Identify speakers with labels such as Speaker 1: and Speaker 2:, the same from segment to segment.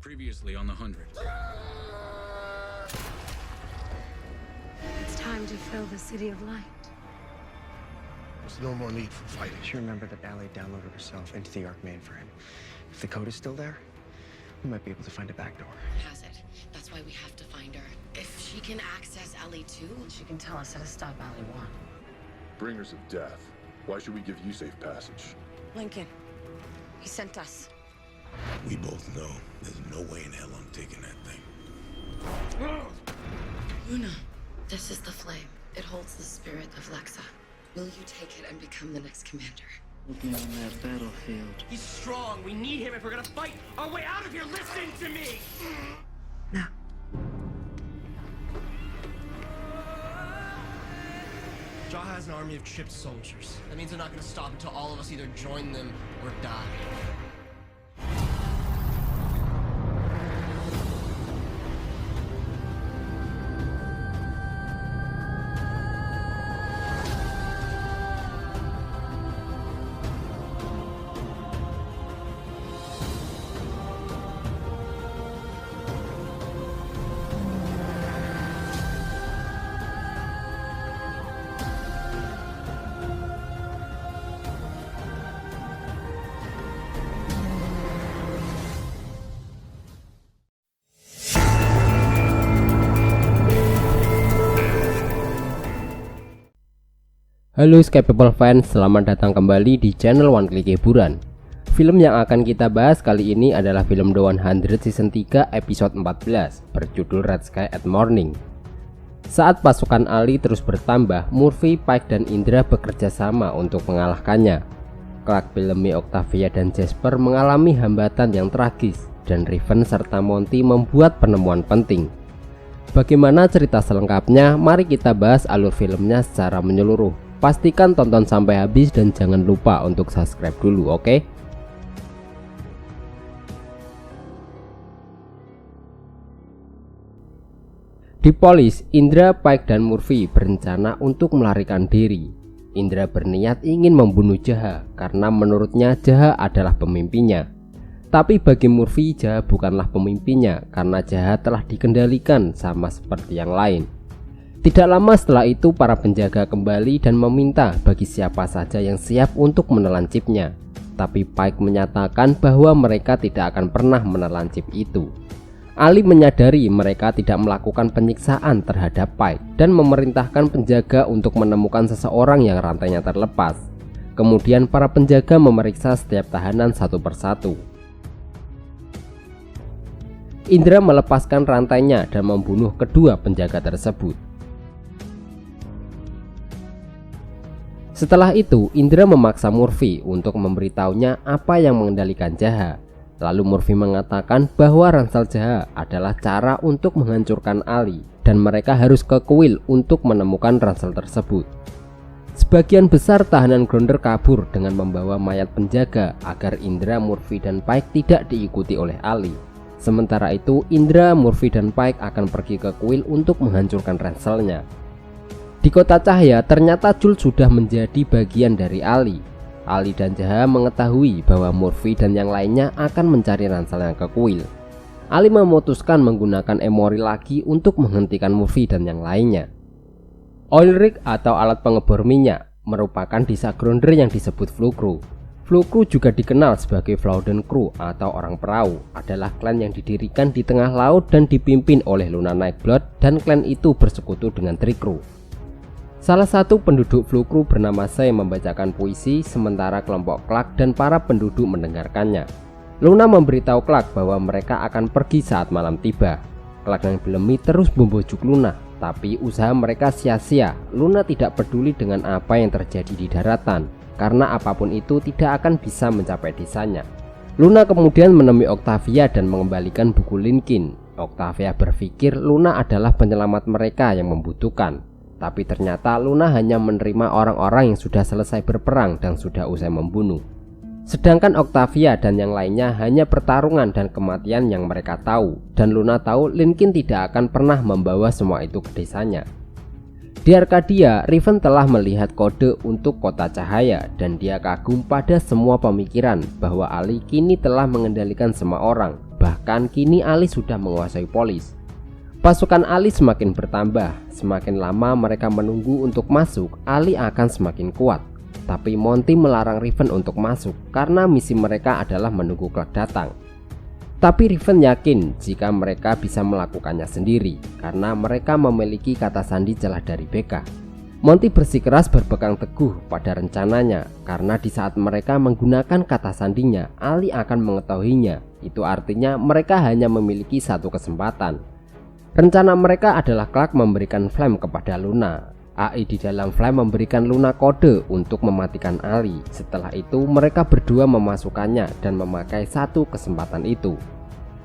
Speaker 1: Previously on the 100.
Speaker 2: It's time to fill the city of light.
Speaker 3: There's no more need for fighting.
Speaker 4: She remembered that Allie downloaded herself into the Ark mainframe. If the code is still there, we might be able to find a backdoor.
Speaker 5: Has it. That's why we have to find her. If she can access Ellie too,
Speaker 2: She can tell us how to stop Ally 1.
Speaker 6: Bringers of death. Why should we give you safe passage?
Speaker 2: Lincoln, he sent us.
Speaker 7: We both know there's no way in hell I'm taking that thing.
Speaker 5: Luna, this is the flame. It holds the spirit of Lexa. Will you take it and become the next commander?
Speaker 8: Looking on that battlefield.
Speaker 9: He's strong. We need him if we're gonna fight our way out of here. Listen to me!
Speaker 2: No.
Speaker 9: Jaw has an army of chipped soldiers. That means they're not gonna stop until all of us either join them or die.
Speaker 10: Halo Skepable fans, selamat datang kembali di channel One Click Hiburan. Film yang akan kita bahas kali ini adalah film The 100 Season 3 episode 14 berjudul Red Sky at Morning. Saat pasukan Ali terus bertambah, Murphy, Pike, dan Indra bekerja sama untuk mengalahkannya. Clark, Bellamy, Octavia, dan Jasper mengalami hambatan yang tragis, dan Raven serta Monty membuat penemuan penting. Bagaimana cerita selengkapnya? Mari kita bahas alur filmnya secara menyeluruh. Pastikan tonton sampai habis dan jangan lupa untuk subscribe dulu, oke? Di Polis, Indra, Pike, dan Murphy berencana untuk melarikan diri. Indra berniat ingin membunuh Jaha karena menurutnya Jaha adalah pemimpinnya. Tapi bagi Murphy, Jaha bukanlah pemimpinnya karena Jaha telah dikendalikan sama seperti yang lain. Tidak lama setelah itu para penjaga kembali dan meminta bagi siapa saja yang siap untuk menelan chipnya. Tapi Pike menyatakan bahwa mereka tidak akan pernah menelan chip itu. Ali menyadari mereka tidak melakukan penyiksaan terhadap Pike dan memerintahkan penjaga untuk menemukan seseorang yang rantainya terlepas. Kemudian para penjaga memeriksa setiap tahanan satu persatu. Indra melepaskan rantainya dan membunuh kedua penjaga tersebut. Setelah itu, Indra memaksa Murphy untuk memberitahunya apa yang mengendalikan Jaha. Lalu Murphy mengatakan bahwa ransel Jaha adalah cara untuk menghancurkan Ali dan mereka harus ke kuil untuk menemukan ransel tersebut. Sebagian besar tahanan Grounder kabur dengan membawa mayat penjaga agar Indra, Murphy, dan Pike tidak diikuti oleh Ali. Sementara itu, Indra, Murphy, dan Pike akan pergi ke kuil untuk menghancurkan ranselnya. Di kota cahaya, ternyata Jul sudah menjadi bagian dari Ali. Ali dan Jaha mengetahui bahwa Murphy dan yang lainnya akan mencari ranselnya ke kuil. Ali memutuskan menggunakan Emory lagi untuk menghentikan Murphy dan yang lainnya. Oil rig atau alat pengebor minyak merupakan desa Grounder yang disebut Flu Crew. Flu Crew juga dikenal sebagai Flowden Crew atau orang perahu, adalah klan yang didirikan di tengah laut dan dipimpin oleh Luna Nightblood, dan klan itu bersekutu dengan Tree Crew. Salah satu penduduk Flu Crew bernama Sai membacakan puisi sementara kelompok Clark dan para penduduk mendengarkannya. Luna memberitahu Clark bahwa mereka akan pergi saat malam tiba. Clark dan Bellamy terus membujuk Luna, tapi usaha mereka sia-sia. Luna tidak peduli dengan apa yang terjadi di daratan, karena apapun itu tidak akan bisa mencapai desanya. Luna kemudian menemui Octavia dan mengembalikan buku Lincoln. Octavia berpikir Luna adalah penyelamat mereka yang membutuhkan. Tapi ternyata Luna hanya menerima orang-orang yang sudah selesai berperang dan sudah usai membunuh. Sedangkan Octavia dan yang lainnya hanya pertarungan dan kematian yang mereka tahu. Dan Luna tahu Lincoln tidak akan pernah membawa semua itu ke desanya. Di Arcadia, Raven telah melihat kode untuk kota cahaya dan dia kagum pada semua pemikiran bahwa Ali kini telah mengendalikan semua orang, Bahkan kini Ali sudah menguasai Polis. Pasukan Ali semakin bertambah. Semakin lama mereka menunggu untuk masuk, Ali akan semakin kuat. Tapi Monty melarang Riven untuk masuk karena misi mereka adalah menunggu Clark datang. Tapi Riven yakin jika mereka bisa melakukannya sendiri karena mereka memiliki kata sandi celah dari Becca. Monty bersikeras berpegang teguh pada rencananya karena di saat mereka menggunakan kata sandinya, Ali akan mengetahuinya. Itu artinya mereka hanya memiliki satu kesempatan. Rencana mereka adalah Clark memberikan flame kepada Luna. AI di dalam flame memberikan Luna kode untuk mematikan Ali. Setelah itu mereka berdua memasukkannya dan memakai satu kesempatan itu.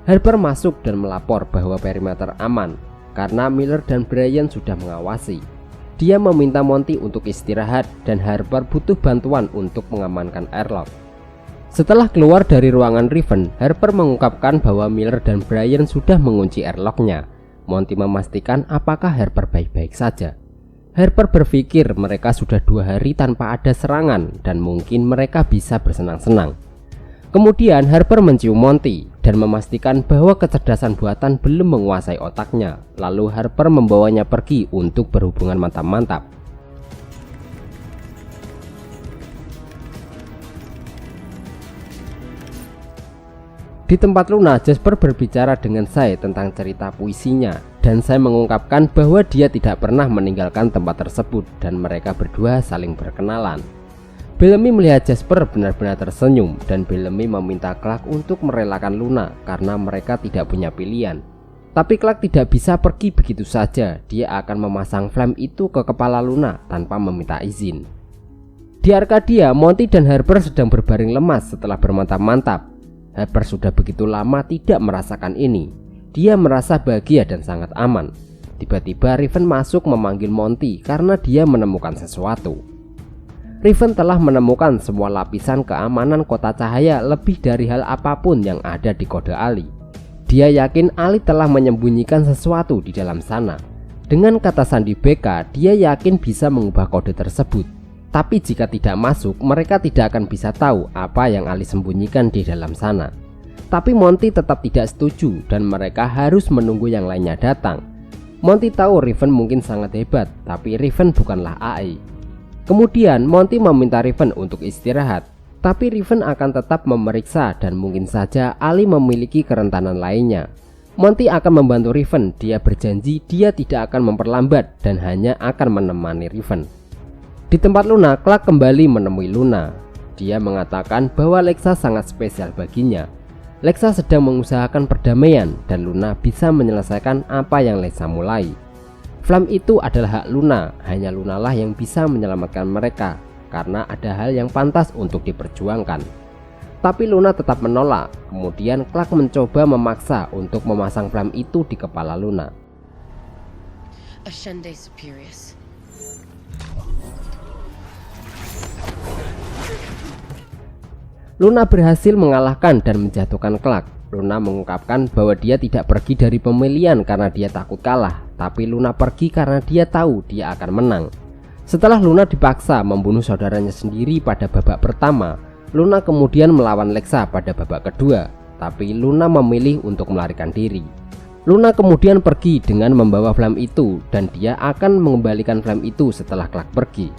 Speaker 10: Harper masuk dan melapor bahwa perimeter aman karena Miller dan Brian sudah mengawasi. Dia meminta Monty untuk istirahat dan Harper butuh bantuan untuk mengamankan airlock. Setelah keluar dari ruangan Riven, Harper mengungkapkan bahwa Miller dan Brian sudah mengunci airlocknya. Monty memastikan apakah Harper baik-baik saja. Harper berpikir mereka sudah 2 hari tanpa ada serangan dan mungkin mereka bisa bersenang-senang. Kemudian Harper mencium Monty dan memastikan bahwa kecerdasan buatan belum menguasai otaknya. Lalu Harper membawanya pergi untuk berhubungan mantap-mantap. Di tempat Luna, Jasper berbicara dengan Sai tentang cerita puisinya dan Sai mengungkapkan bahwa dia tidak pernah meninggalkan tempat tersebut dan mereka berdua saling berkenalan. Bellamy melihat Jasper benar-benar tersenyum dan Bellamy meminta Clark untuk merelakan Luna karena mereka tidak punya pilihan. Tapi Clark tidak bisa pergi begitu saja, dia akan memasang flame itu ke kepala Luna tanpa meminta izin. Di Arcadia, Monty dan Harper sedang berbaring lemas setelah bermantap-mantap. Harper sudah begitu lama tidak merasakan ini. Dia merasa bahagia dan sangat aman. Tiba-tiba Riven masuk memanggil Monty karena dia menemukan sesuatu. Riven telah menemukan semua lapisan keamanan kota cahaya lebih dari hal apapun yang ada di kode Ali. Dia yakin Ali telah menyembunyikan sesuatu di dalam sana. Dengan kata sandi Becca, dia yakin bisa mengubah kode tersebut. Tapi jika tidak masuk, mereka tidak akan bisa tahu apa yang Ali sembunyikan di dalam sana. Tapi Monty tetap tidak setuju dan mereka harus menunggu yang lainnya datang. Monty tahu Riven mungkin sangat hebat, tapi Riven bukanlah AI. Kemudian Monty meminta Riven untuk istirahat, tapi Riven akan tetap memeriksa dan mungkin saja Ali memiliki kerentanan lainnya. Monty akan membantu Riven, dia berjanji dia tidak akan memperlambat dan hanya akan menemani Riven. Di tempat Luna, Clark kembali menemui Luna. Dia mengatakan bahwa Lexa sangat spesial baginya. Lexa sedang mengusahakan perdamaian dan Luna bisa menyelesaikan apa yang Lexa mulai. Flame itu adalah hak Luna, hanya Lunalah yang bisa menyelamatkan mereka karena ada hal yang pantas untuk diperjuangkan. Tapi Luna tetap menolak. Kemudian Clark mencoba memaksa untuk memasang flame itu di kepala Luna.
Speaker 2: Ascende Superius.
Speaker 10: Luna berhasil mengalahkan dan menjatuhkan Clark. Luna mengungkapkan bahwa dia tidak pergi dari pemilihan karena dia takut kalah, tapi Luna pergi karena dia tahu dia akan menang. Setelah Luna dipaksa membunuh saudaranya sendiri pada babak pertama, Luna kemudian melawan Lexa pada babak kedua, tapi Luna memilih untuk melarikan diri. Luna kemudian pergi dengan membawa flame itu dan dia akan mengembalikan flame itu setelah Clark pergi.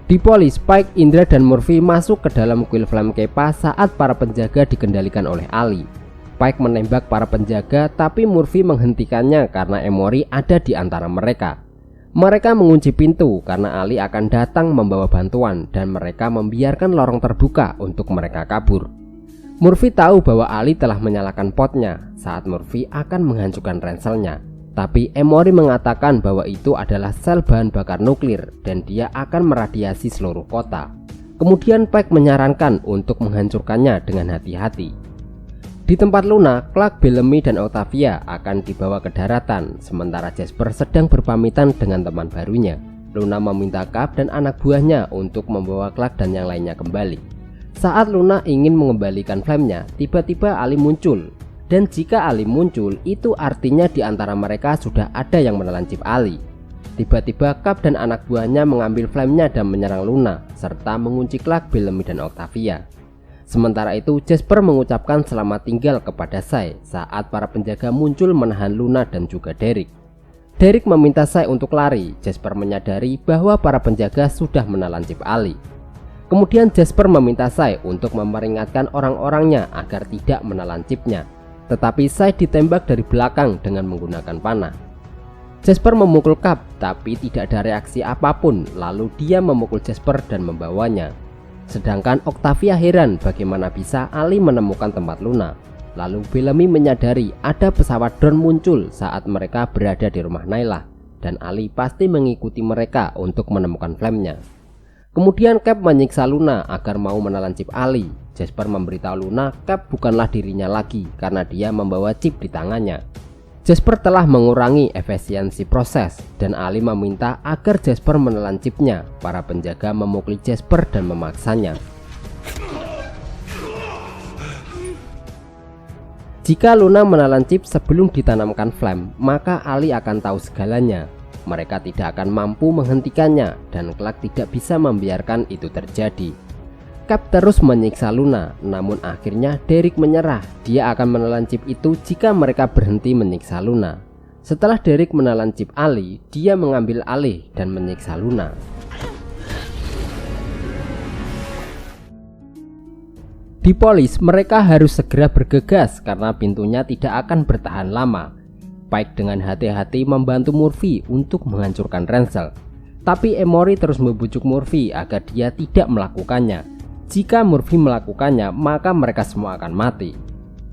Speaker 10: Di Polis, Pike, Indra, dan Murphy masuk ke dalam kuil Flame Kepa saat para penjaga dikendalikan oleh Ali. Pike menembak para penjaga, tapi Murphy menghentikannya karena Emory ada di antara mereka. Mereka mengunci pintu karena Ali akan datang membawa bantuan dan mereka membiarkan lorong terbuka untuk mereka kabur. Murphy tahu bahwa Ali telah menyalakan potnya saat Murphy akan menghancurkan ranselnya. Tapi Emory mengatakan bahwa itu adalah sel bahan bakar nuklir dan dia akan meradiasi seluruh kota. Kemudian Pike menyarankan untuk menghancurkannya dengan hati-hati. Di tempat Luna, Clark, Bellamy, dan Octavia akan dibawa ke daratan, sementara Jasper sedang berpamitan dengan teman barunya. Luna meminta Cap dan anak buahnya untuk membawa Clark dan yang lainnya kembali. Saat Luna ingin mengembalikan flame-nya, tiba-tiba Ali muncul. Dan jika Ali muncul, itu artinya di antara mereka sudah ada yang menelan chip Ali. Tiba-tiba Cap dan anak buahnya mengambil flame-nya dan menyerang Luna, serta mengunci Clark, Bellamy, dan Octavia. Sementara itu Jasper mengucapkan selamat tinggal kepada Sai saat para penjaga muncul menahan Luna dan juga Derek. Derek meminta Sai untuk lari. Jasper menyadari bahwa para penjaga sudah menalancip Ali. Kemudian Jasper meminta Sai untuk memperingatkan orang-orangnya agar tidak menalancipnya. Tetapi Sai ditembak dari belakang dengan menggunakan panah. Jasper memukul Cap tapi tidak ada reaksi apapun, lalu dia memukul Jasper dan membawanya. Sedangkan Octavia heran bagaimana bisa Ali menemukan tempat Luna. Lalu Bellamy menyadari ada pesawat drone muncul saat mereka berada di rumah Nailah, dan Ali pasti mengikuti mereka untuk menemukan Flame-nya. Kemudian Cap menyiksa Luna agar mau menalancip Ali. Jasper memberitahu Luna Cap bukanlah dirinya lagi karena dia membawa chip di tangannya. Jasper telah mengurangi efisiensi proses dan Ali meminta agar Jasper menelancipnya. Para penjaga memukuli Jasper dan memaksanya. Jika Luna menalancip sebelum ditanamkan Flame, maka Ali akan tahu segalanya. Mereka tidak akan mampu menghentikannya dan kelak tidak bisa membiarkan itu terjadi. Cap terus menyiksa Luna, namun akhirnya Derek menyerah. Dia akan menalancip itu jika mereka berhenti menyiksa Luna. Setelah Derek menalancip Ali, dia mengambil alih dan menyiksa Luna. Di Polis, mereka harus segera bergegas karena pintunya tidak akan bertahan lama. Pike dengan hati-hati membantu Murphy untuk menghancurkan ransel. Tapi Emory terus membujuk Murphy agar dia tidak melakukannya. Jika Murphy melakukannya, maka mereka semua akan mati.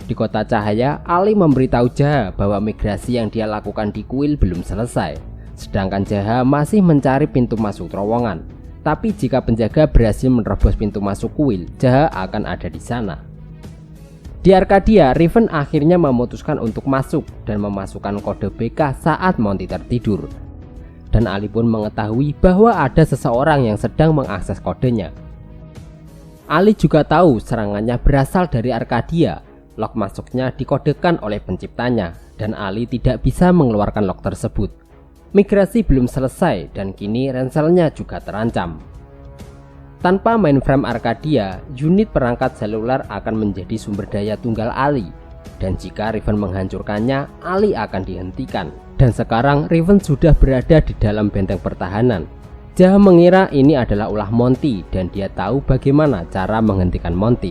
Speaker 10: Di Kota Cahaya, Ali memberitahu Jaha bahwa migrasi yang dia lakukan di kuil belum selesai. Sedangkan Jaha masih mencari pintu masuk terowongan. Tapi jika penjaga berhasil menerobos pintu masuk kuil, Jaha akan ada di sana. Di Arcadia, Riven akhirnya memutuskan untuk masuk dan memasukkan kode BK saat Monty tertidur. Dan Ali pun mengetahui bahwa ada seseorang yang sedang mengakses kodenya. Ali juga tahu serangannya berasal dari Arcadia. Lock masuknya dikodekan oleh penciptanya, dan Ali tidak bisa mengeluarkan lock tersebut. Migrasi belum selesai dan kini ranselnya juga terancam. Tanpa mainframe Arcadia, unit perangkat seluler akan menjadi sumber daya tunggal Ali. Dan jika Riven menghancurkannya, Ali akan dihentikan. Dan sekarang Riven sudah berada di dalam benteng pertahanan. Jaha mengira ini adalah ulah Monty dan dia tahu bagaimana cara menghentikan Monty.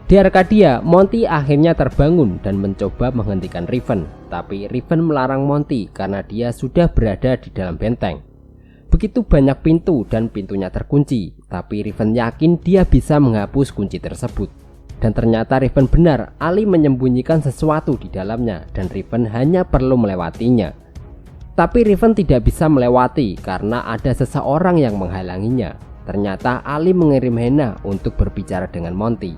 Speaker 10: Di Arcadia, Monty akhirnya terbangun dan mencoba menghentikan Riven, tapi Riven melarang Monty karena dia sudah berada di dalam benteng. Begitu banyak pintu dan pintunya terkunci, tapi Riven yakin dia bisa menghapus kunci tersebut. Dan ternyata Riven benar, Ali menyembunyikan sesuatu di dalamnya dan Riven hanya perlu melewatinya. Tapi Riven tidak bisa melewati karena ada seseorang yang menghalanginya. Ternyata Ali mengirim Hena untuk berbicara dengan Monty.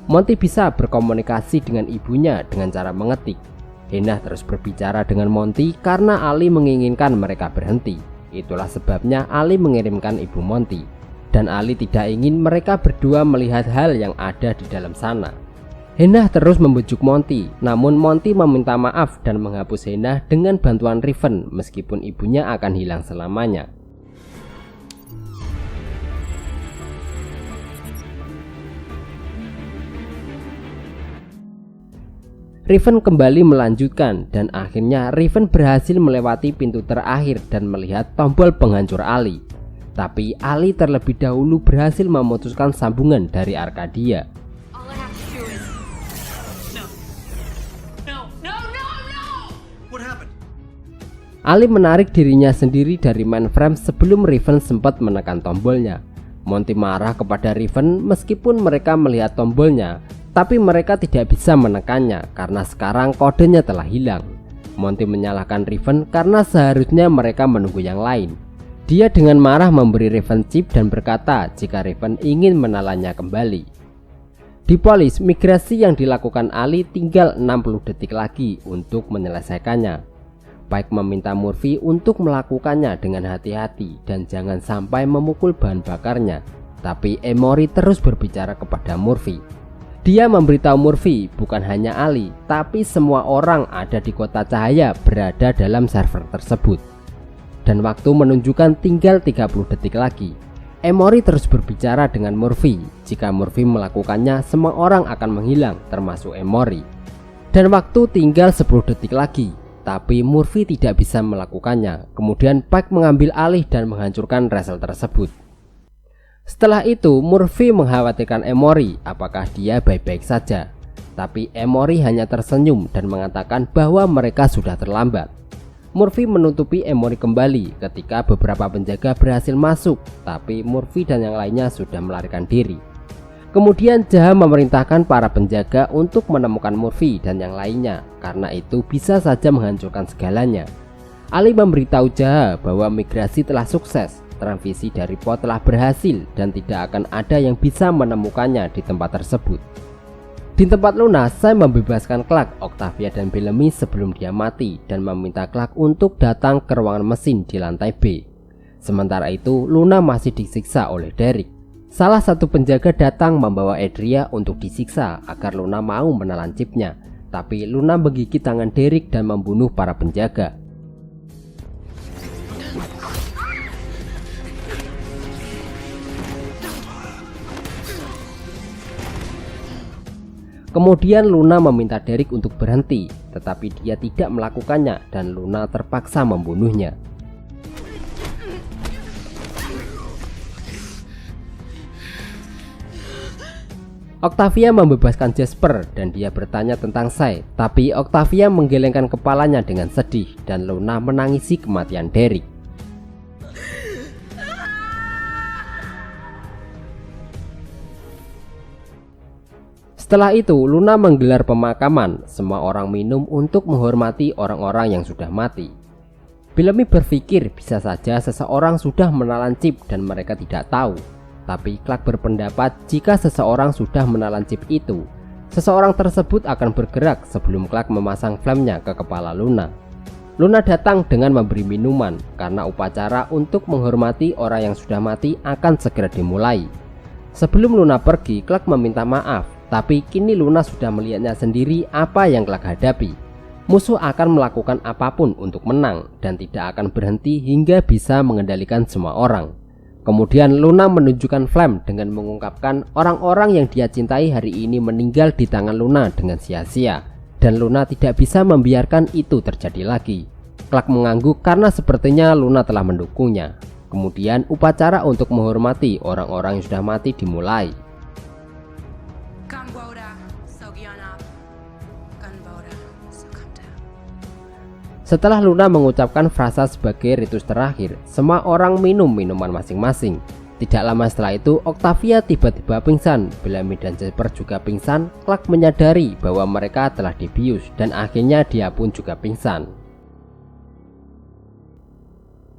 Speaker 10: Monty bisa berkomunikasi dengan ibunya dengan cara mengetik. Hena terus berbicara dengan Monty karena Ali menginginkan mereka berhenti. Itulah sebabnya Ali mengirimkan ibu Monty. Dan Ali tidak ingin mereka berdua melihat hal yang ada di dalam sana. Hena terus membujuk Monty, namun Monty meminta maaf dan menghapus Hena dengan bantuan Riven meskipun ibunya akan hilang selamanya. Riven kembali melanjutkan dan akhirnya Riven berhasil melewati pintu terakhir dan melihat tombol penghancur Ali. Tapi Ali terlebih dahulu berhasil memutuskan sambungan dari Arcadia. Ali menarik dirinya sendiri dari mainframe sebelum Riven sempat menekan tombolnya. Monty marah kepada Riven meskipun mereka melihat tombolnya, tapi mereka tidak bisa menekannya karena sekarang kodenya telah hilang. Monty menyalahkan Riven karena seharusnya mereka menunggu yang lain. Dia dengan marah memberi Riven chip dan berkata jika Riven ingin menalannya kembali. Di Polis, migrasi yang dilakukan Ali tinggal 60 detik lagi untuk menyelesaikannya. Pike meminta Murphy untuk melakukannya dengan hati-hati dan jangan sampai memukul bahan bakarnya. Tapi Emory terus berbicara kepada Murphy. Dia memberitahu Murphy bukan hanya Ali, tapi semua orang ada di Kota Cahaya berada dalam server tersebut. Dan waktu menunjukkan tinggal 30 detik lagi. Emory terus berbicara dengan Murphy. Jika Murphy melakukannya, semua orang akan menghilang, termasuk Emory. Dan waktu tinggal 10 detik lagi, tapi Murphy tidak bisa melakukannya. Kemudian Pike mengambil alih dan menghancurkan Wrestle tersebut. Setelah itu, Murphy mengkhawatirkan Emory apakah dia baik-baik saja. Tapi Emory hanya tersenyum dan mengatakan bahwa mereka sudah terlambat. Murphy menutupi Emory kembali ketika beberapa penjaga berhasil masuk, tapi Murphy dan yang lainnya sudah melarikan diri. Kemudian Jaha memerintahkan para penjaga untuk menemukan Murphy dan yang lainnya, karena itu bisa saja menghancurkan segalanya. Ali memberitahu Jaha bahwa migrasi telah sukses, transisi dari Po telah berhasil dan tidak akan ada yang bisa menemukannya di tempat tersebut. Di tempat Luna, Sam membebaskan Clark, Octavia dan Bellamy sebelum dia mati dan meminta Clark untuk datang ke ruangan mesin di lantai B. Sementara itu, Luna masih disiksa oleh Derek. Salah satu penjaga datang membawa Adria untuk disiksa agar Luna mau menelan chipnya, tapi Luna menggigit tangan Derek dan membunuh para penjaga. Kemudian Luna meminta Derek untuk berhenti, tetapi dia tidak melakukannya dan Luna terpaksa membunuhnya. Octavia membebaskan Jasper dan dia bertanya tentang Sai, tapi Octavia menggelengkan kepalanya dengan sedih dan Luna menangisi kematian Derek. Setelah itu, Luna menggelar pemakaman. Semua orang minum untuk menghormati orang-orang yang sudah mati. Bellamy berpikir bisa saja seseorang sudah menelan chip dan mereka tidak tahu. Tapi Clark berpendapat jika seseorang sudah menelan chip itu, seseorang tersebut akan bergerak sebelum Clark memasang flame-nya ke kepala Luna. Luna datang dengan memberi minuman karena upacara untuk menghormati orang yang sudah mati akan segera dimulai. Sebelum Luna pergi, Clark meminta maaf. Tapi kini Luna sudah melihatnya sendiri apa yang Clark hadapi. Musuh akan melakukan apapun untuk menang dan tidak akan berhenti hingga bisa mengendalikan semua orang. Kemudian Luna menunjukkan flame dengan mengungkapkan orang-orang yang dia cintai hari ini meninggal di tangan Luna dengan sia-sia. Dan Luna tidak bisa membiarkan itu terjadi lagi. Clark mengangguk karena sepertinya Luna telah mendukungnya. Kemudian upacara untuk menghormati orang-orang yang sudah mati dimulai. Setelah Luna mengucapkan frasa sebagai ritus terakhir, semua orang minum minuman masing-masing. Tidak lama setelah itu, Octavia tiba-tiba pingsan, Bellamy dan Jasper juga pingsan. Clark menyadari bahwa mereka telah dibius dan akhirnya dia pun juga pingsan.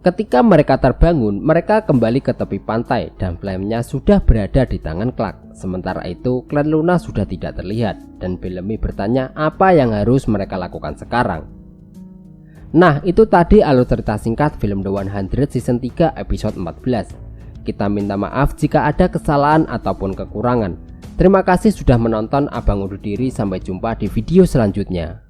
Speaker 10: Ketika mereka terbangun, mereka kembali ke tepi pantai dan flame-nya sudah berada di tangan Clark. Sementara itu, klan Luna sudah tidak terlihat dan Bellamy bertanya apa yang harus mereka lakukan sekarang. Nah, itu tadi alur cerita singkat film The 100 season 3 episode 14. Kita minta maaf jika ada kesalahan ataupun kekurangan. Terima kasih sudah menonton. Abang undur diri, sampai jumpa di video selanjutnya.